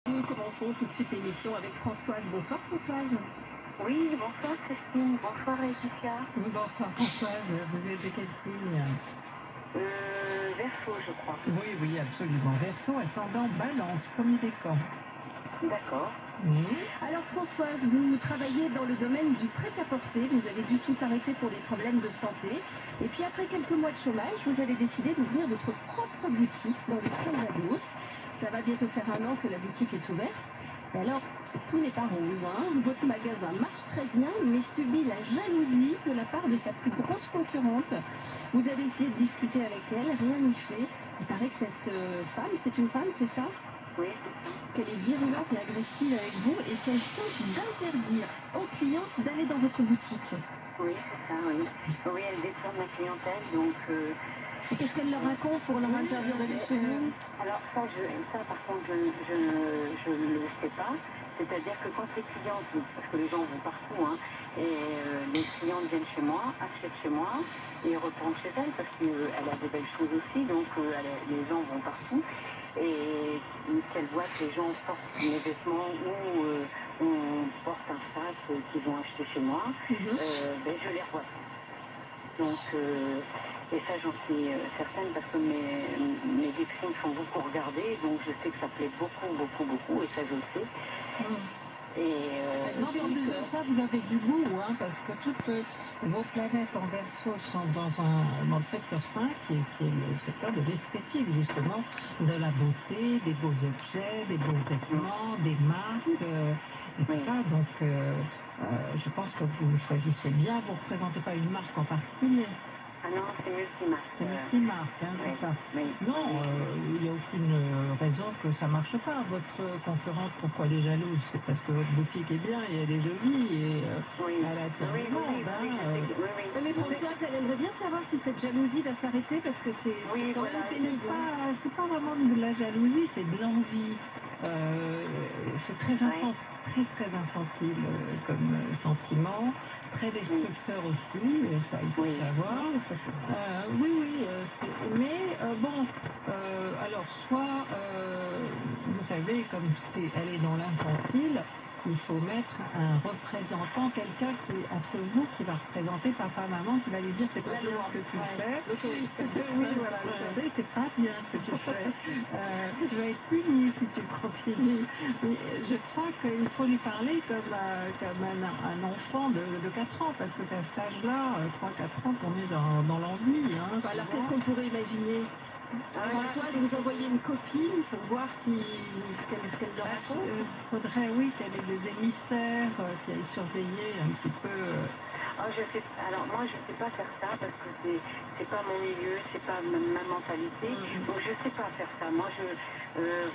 Nous commençons tout de suite l'émission avec Françoise. Bonsoir Françoise. Oui, bonsoir Christine, bonsoir Laetitia. Bonsoir Françoise, vous êtes de quel signe? Verseau, je crois. Oui, oui, absolument. Verseau, ascendant Balance, premier décan. D'accord. Oui. Alors Françoise, vous travaillez dans le domaine du prêt-à-porter. Vous avez dû tout arrêter pour des problèmes de santé. Et puis après quelques mois de chômage, vous avez décidé d'ouvrir votre propre boutique dans le Calvados. Ça va bientôt faire un an que la boutique est ouverte. Et alors, tout n'est pas rose, hein. Votre magasin marche très bien, mais subit la jalousie de la part de sa plus grosse concurrente. Vous avez essayé de discuter avec elle, rien n'y fait. Il paraît que cette femme, c'est une femme, c'est ça? Oui, c'est ça. Qu'elle est virulente et agressive avec vous et qu'elle tente d'interdire aux clientes d'aller dans votre boutique. Oui, c'est ça, oui. Oui, elle détourne ma clientèle, donc... Et qu'est-ce qu'elle leur raconte pour leur interdire d'aller chez vous? Alors ça par contre, je ne le sais pas. C'est-à-dire que quand les clientes, parce que les gens vont partout, hein, et les clientes viennent chez moi, achètent chez moi, et retournent chez elle, parce qu'elle a des belles choses aussi, donc les gens vont partout, et qu'elle voit que les gens portent mes vêtements ou on porte un sac qu'ils ont acheté chez moi, ben, je les revois. Donc, et ça j'en suis certaine parce que mes vitrines sont beaucoup regardées, donc je sais que ça plaît beaucoup, beaucoup, beaucoup, et ça je le sais. Et non, ça, vous avez du goût, hein, parce que toutes vos planètes en Verseau sont dans le secteur 5, qui est le secteur de l'esthétique, justement, de la beauté, des beaux objets, des beaux vêtements, des marques, et tout ça. Donc, je pense que vous choisissez bien, vous ne représentez pas une marque en particulier. Ah non, c'est multimarque. C'est multimarque, hein, oui, c'est ça. oui. Non, il n'y a aucune raison que ça ne marche pas. Votre concurrente, pourquoi elle est jalouse? C'est parce que votre boutique est bien et elle est jolie et elle attire oui, du monde. Mais Françoise, elle aimerait bien savoir si cette jalousie va s'arrêter parce que c'est quand même pénible. C'est pas vraiment de la jalousie, c'est de l'envie. C'est très intense, très infantile comme sentiment, très destructeur aussi, ça il faut savoir. Oui, mais bon, alors soit, vous savez, comme elle est dans l'infantile, il faut mettre un représentant, quelqu'un qui, entre vous, qui va représenter papa, maman, qui va lui dire c'est pas bien ce que tu fais. Oui, voilà, vous savez, c'est pas bien ce que tu fais. Tu vas être puni si tu continues. Mais je crois qu'il faut lui parler comme un enfant de 4 ans, parce que à cet âge-là, 3-4 ans, on est dans l'envie. Hein, alors qu'est-ce qu'on pourrait imaginer? Françoise, vous envoyez une copine pour voir ce qu'elle leur raconte. Il faudrait, oui, qu'elle ait des émissaires qui aillent surveiller un petit peu. Alors moi je sais pas faire ça parce que c'est pas mon milieu, c'est pas ma mentalité, donc je sais pas faire ça. Moi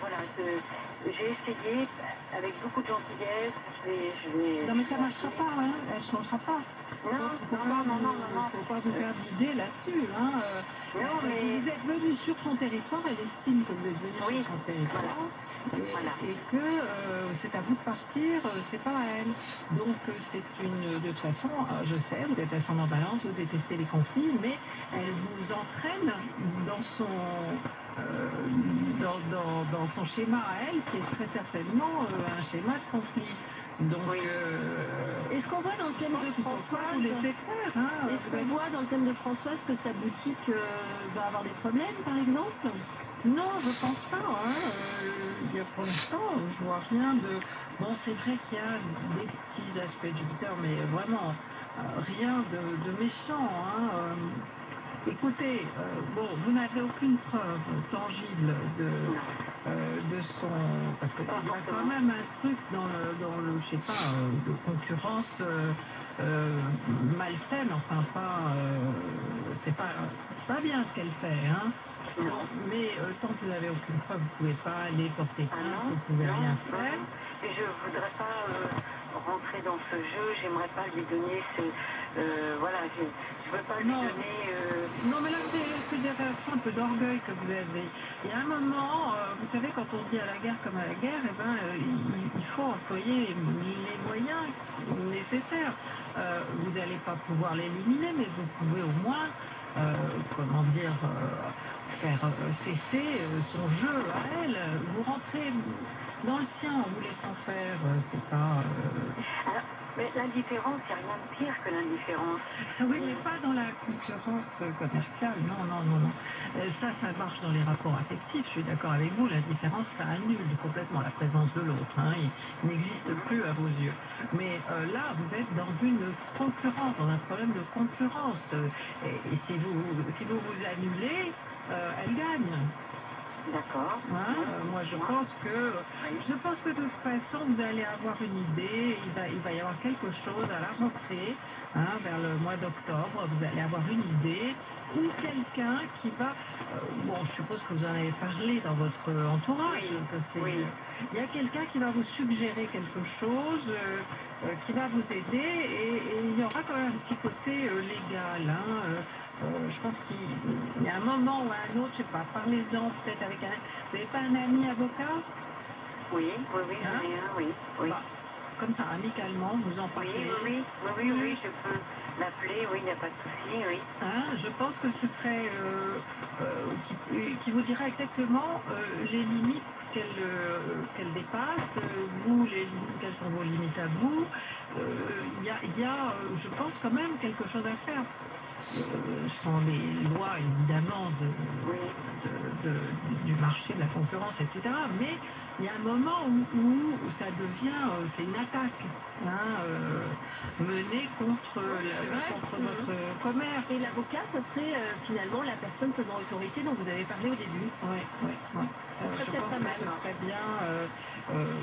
voilà, j'ai essayé avec beaucoup de gentillesse, Non mais ça marchera pas, hein, elle changera pas. Non, faut pas vous faire d'idées là-dessus, hein. Non, mais vous êtes venu sur son territoire, elle estime que vous êtes venu sur son territoire. Et que c'est à vous de partir, c'est pas à elle. Donc de toute façon, je sais, vous êtes ascendant Balance, vous détestez les conflits, mais elle vous entraîne dans dans son schéma à elle, qui est très certainement un schéma de conflit. Donc, est-ce qu'on voit dans le thème de Françoise, est-ce qu'on voit dans le thème de Françoise que sa boutique va avoir des problèmes, par exemple? Non, je pense pas. Pour l'instant, je vois rien de... Bon, c'est vrai qu'il y a des petits aspects de Jupiter, mais vraiment rien de méchant. Écoutez, bon, vous n'avez aucune preuve tangible de son... Parce qu'il y a quand même un truc dans le je sais pas, de concurrence malsaine, enfin c'est pas bien ce qu'elle fait, hein. Non, mais tant que vous n'avez aucune preuve, vous ne pouvez pas aller porter plainte, vous ne pouvez rien faire. Et je ne voudrais pas rentrer dans ce jeu, j'aimerais pas lui donner voilà, je ne veux pas lui donner... Non, mais là, c'est des réactions un peu d'orgueil que vous avez. Il y a un moment, vous savez, quand on dit à la guerre comme à la guerre, eh ben, il faut employer les moyens nécessaires. Vous n'allez pas pouvoir l'éliminer, mais vous pouvez au moins, comment dire, faire cesser son jeu à elle. Vous rentrez Dans le sien, en vous laissant faire, c'est pas... Alors, mais l'indifférence, il n'y a rien de pire que l'indifférence. Oui, mais pas dans la concurrence commerciale, non, non, non, non. Ça marche dans les rapports affectifs, je suis d'accord avec vous, l'indifférence, ça annule complètement la présence de l'autre, hein, il n'existe plus à vos yeux. Mais là, vous êtes dans une concurrence, dans un problème de concurrence. Et si vous vous annulez, elle gagne. D'accord. Hein, moi, je pense que de toute façon, vous allez avoir une idée. Il va y avoir quelque chose à la rentrée, hein, vers le mois d'octobre. Vous allez avoir une idée ou quelqu'un qui va. Bon, je suppose que vous en avez parlé dans votre entourage. Oui. Il y a quelqu'un qui va vous suggérer quelque chose, qui va vous aider, et il y aura quand même un petit côté légal. Hein, je pense qu'il y a un moment ou un autre, je sais pas, parlez-en peut-être avec un... Vous n'avez pas un ami avocat? Oui, j'en ai un, oui. Bah, comme ça, amicalement, vous en parlez. Oui, je peux l'appeler, oui, il n'y a pas de souci, oui. Hein, je pense que ce serait... qui vous dira exactement les limites qu'elle dépasse, vous, quelles sont vos limites à vous. Il y a, je pense, quand même quelque chose à faire. Sans les lois évidemment du marché, de la concurrence, etc. Mais il y a un moment où ça devient, c'est une attaque, hein, menée contre votre commerce. Et l'avocat, ce serait finalement la personne faisant autorité dont vous avez parlé au début. Oui. Ça serait Je peut-être pense pas que mal. ce serait bien.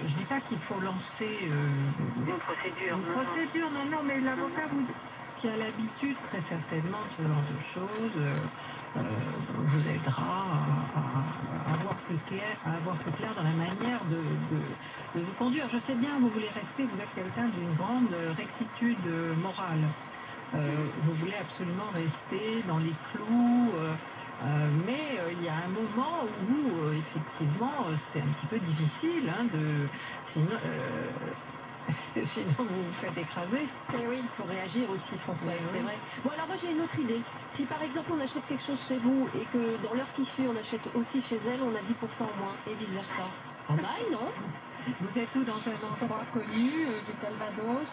Je dis pas qu'il faut lancer Une procédure. une procédure, non, mais l'avocat qui a l'habitude très certainement de ce genre de choses vous aidera à avoir plus clair dans la manière de vous conduire. Je sais bien, vous voulez rester, vous êtes quelqu'un d'une grande rectitude morale. Vous voulez absolument rester dans les clous, mais il y a un moment où effectivement c'est un petit peu difficile, hein, sinon, sinon vous vous faites écraser. Et oui, il faut réagir aussi, François, Oui. c'est vrai. Bon, alors moi j'ai une autre idée. Si par exemple on achète quelque chose chez vous et que dans l'heure qui suit on achète aussi chez elle, on a 10% en moins et vice versa. Pas mal, non? Vous êtes où, dans un endroit connu du Calvados?